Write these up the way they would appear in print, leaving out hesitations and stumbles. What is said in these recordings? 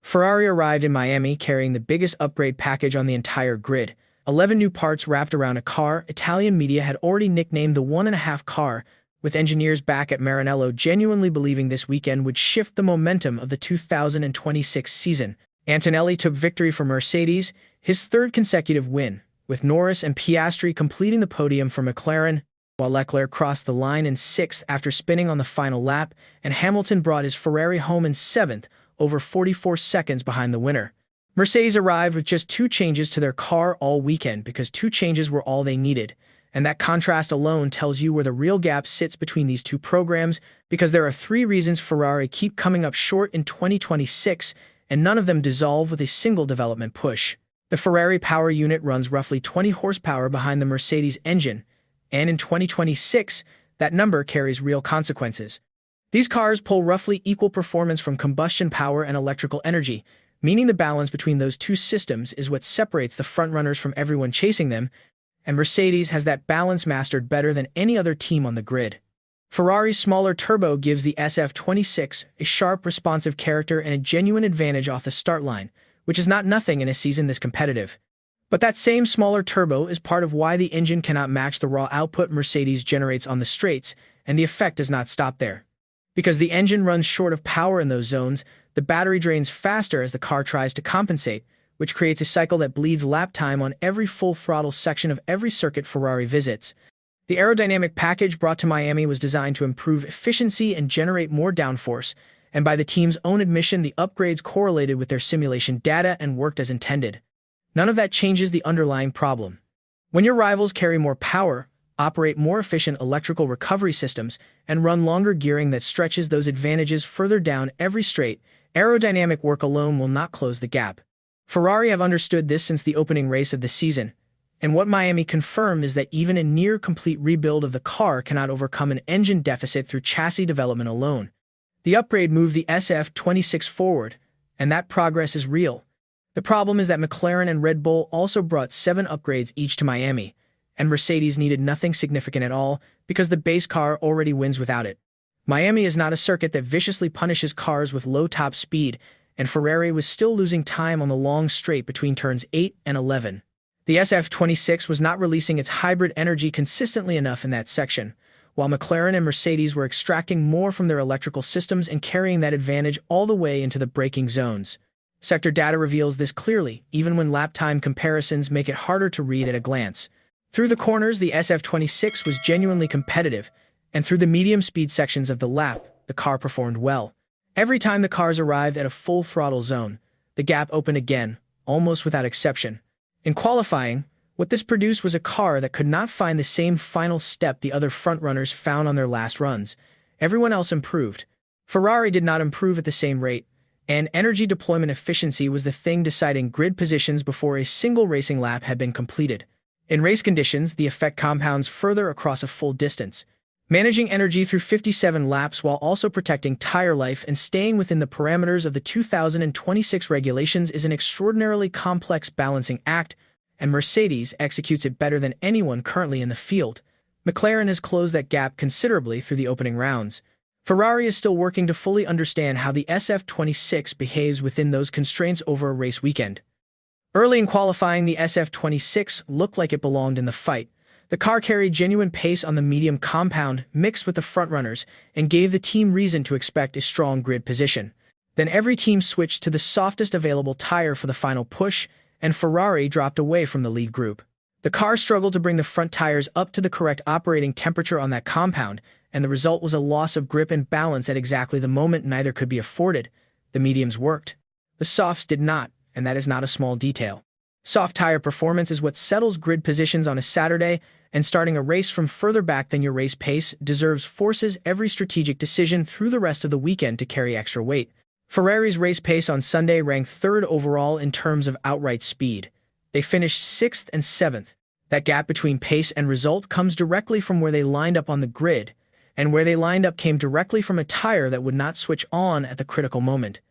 Ferrari arrived in Miami carrying the biggest upgrade package on the entire grid. 11 new parts wrapped around a car Italian media had already nicknamed the 1.5 car, with engineers back at Maranello genuinely believing this weekend would shift the momentum of the 2026 season. Antonelli took victory for Mercedes, his third consecutive win, with Norris and Piastri completing the podium for McLaren, while Leclerc crossed the line in sixth after spinning on the final lap, and Hamilton brought his Ferrari home in seventh, over 44 seconds behind the winner. Mercedes arrived with just 2 changes to their car all weekend because 2 changes were all they needed, and that contrast alone tells you where the real gap sits between these two programs, because there are 3 reasons Ferrari keep coming up short in 2026, and none of them dissolve with a single development push. The Ferrari power unit runs roughly 20 horsepower behind the Mercedes engine, and in 2026, that number carries real consequences. These cars pull roughly equal performance from combustion power and electrical energy, meaning the balance between those two systems is what separates the frontrunners from everyone chasing them, and Mercedes has that balance mastered better than any other team on the grid. Ferrari's smaller turbo gives the SF26 a sharp, responsive character and a genuine advantage off the start line, which is not nothing in a season this competitive. But that same smaller turbo is part of why the engine cannot match the raw output Mercedes generates on the straights, and the effect does not stop there. Because the engine runs short of power in those zones, the battery drains faster as the car tries to compensate, which creates a cycle that bleeds lap time on every full throttle section of every circuit Ferrari visits. The aerodynamic package brought to Miami was designed to improve efficiency and generate more downforce, and by the team's own admission, the upgrades correlated with their simulation data and worked as intended. None of that changes the underlying problem. When your rivals carry more power, operate more efficient electrical recovery systems, and run longer gearing that stretches those advantages further down every straight, aerodynamic work alone will not close the gap. Ferrari have understood this since the opening race of the season, and what Miami confirmed is that even a near-complete rebuild of the car cannot overcome an engine deficit through chassis development alone. The upgrade moved the SF26 forward, and that progress is real. The problem is that McLaren and Red Bull also brought 7 upgrades each to Miami, and Mercedes needed nothing significant at all because the base car already wins without it. Miami is not a circuit that viciously punishes cars with low top speed, and Ferrari was still losing time on the long straight between turns 8 and 11. The SF26 was not releasing its hybrid energy consistently enough in that section, while McLaren and Mercedes were extracting more from their electrical systems and carrying that advantage all the way into the braking zones. Sector data reveals this clearly, even when lap time comparisons make it harder to read at a glance. Through the corners, the SF26 was genuinely competitive, and through the medium-speed sections of the lap, the car performed well. Every time the cars arrived at a full throttle zone, the gap opened again, almost without exception. In qualifying, what this produced was a car that could not find the same final step the other frontrunners found on their last runs. Everyone else improved. Ferrari did not improve at the same rate, and energy deployment efficiency was the thing deciding grid positions before a single racing lap had been completed. In race conditions, the effect compounds further across a full distance. Managing energy through 57 laps while also protecting tire life and staying within the parameters of the 2026 regulations is an extraordinarily complex balancing act, and Mercedes executes it better than anyone currently in the field. McLaren has closed that gap considerably through the opening rounds. Ferrari is still working to fully understand how the SF26 behaves within those constraints over a race weekend. Early in qualifying, the SF26 looked like it belonged in the fight. The car carried genuine pace on the medium compound mixed with the frontrunners and gave the team reason to expect a strong grid position. Then every team switched to the softest available tire for the final push, and Ferrari dropped away from the lead group. The car struggled to bring the front tires up to the correct operating temperature on that compound, and the result was a loss of grip and balance at exactly the moment neither could be afforded. The mediums worked. The softs did not, and that is not a small detail. Soft tire performance is what settles grid positions on a Saturday, and starting a race from further back than your race pace forces every strategic decision through the rest of the weekend to carry extra weight. Ferrari's race pace on Sunday ranked 3rd overall in terms of outright speed. They finished 6th and 7th. That gap between pace and result comes directly from where they lined up on the grid, and where they lined up came directly from a tire that would not switch on at the critical moment.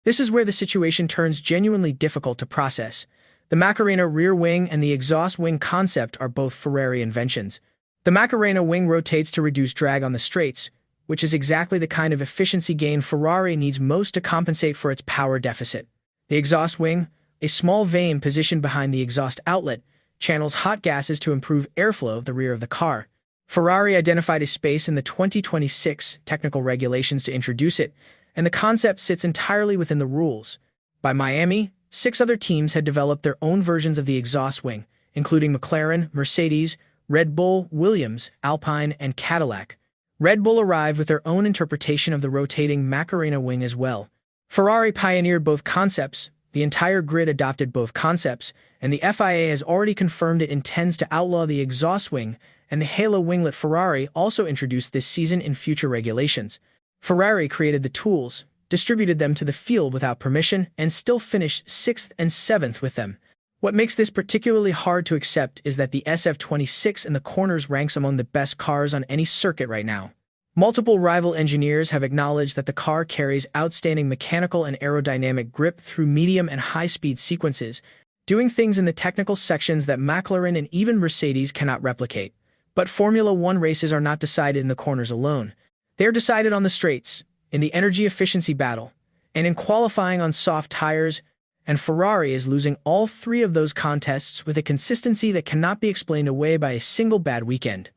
This is where the situation turns genuinely difficult to process. The Macarena rear wing and the exhaust wing concept are both Ferrari inventions. The Macarena wing rotates to reduce drag on the straights, which is exactly the kind of efficiency gain Ferrari needs most to compensate for its power deficit. The exhaust wing, a small vane positioned behind the exhaust outlet, channels hot gases to improve airflow of the rear of the car. Ferrari identified a space in the 2026 technical regulations to introduce it, and the concept sits entirely within the rules. By Miami, 6 other teams had developed their own versions of the exhaust wing, including McLaren, Mercedes, Red Bull, Williams, Alpine, and Cadillac. Red Bull arrived with their own interpretation of the rotating Macarena wing as well. Ferrari pioneered both concepts, the entire grid adopted both concepts, and the FIA has already confirmed it intends to outlaw the exhaust wing and the halo winglet Ferrari also introduced this season in future regulations. Ferrari created the tools, distributed them to the field without permission, and still finished 6th and 7th with them. What makes this particularly hard to accept is that the SF26 in the corners ranks among the best cars on any circuit right now. Multiple rival engineers have acknowledged that the car carries outstanding mechanical and aerodynamic grip through medium and high-speed sequences, doing things in the technical sections that McLaren and even Mercedes cannot replicate. But Formula One races are not decided in the corners alone. They are decided on the straights, in the energy efficiency battle, and in qualifying on soft tires, and Ferrari is losing all 3 of those contests with a consistency that cannot be explained away by a single bad weekend.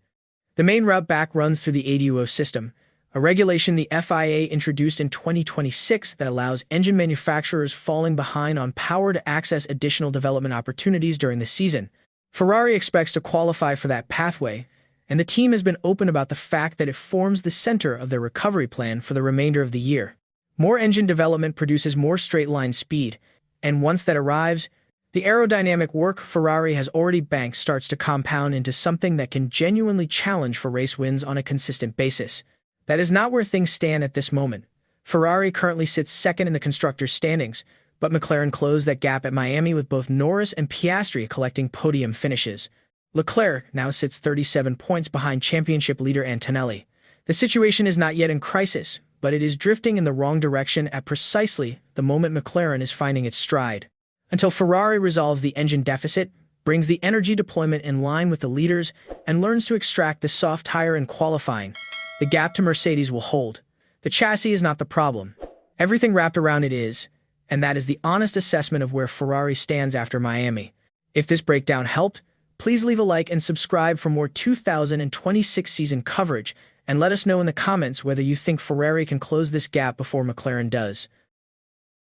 The main route back runs through the ADUO system, a regulation the FIA introduced in 2026 that allows engine manufacturers falling behind on power to access additional development opportunities during the season. Ferrari expects to qualify for that pathway, and the team has been open about the fact that it forms the center of their recovery plan for the remainder of the year. More engine development produces more straight-line speed, and once that arrives, the aerodynamic work Ferrari has already banked starts to compound into something that can genuinely challenge for race wins on a consistent basis. That is not where things stand at this moment. Ferrari currently sits second in the constructors' standings, but McLaren closed that gap at Miami with both Norris and Piastri collecting podium finishes. Leclerc now sits 37 points behind championship leader Antonelli. The situation is not yet in crisis, but it is drifting in the wrong direction at precisely the moment McLaren is finding its stride. Until Ferrari resolves the engine deficit, brings the energy deployment in line with the leaders, and learns to extract the soft tire in qualifying, the gap to Mercedes will hold. The chassis is not the problem. Everything wrapped around it is, and that is the honest assessment of where Ferrari stands after Miami. If this breakdown helped, please leave a like and subscribe for more 2026 season coverage, and let us know in the comments whether you think Ferrari can close this gap before McLaren does.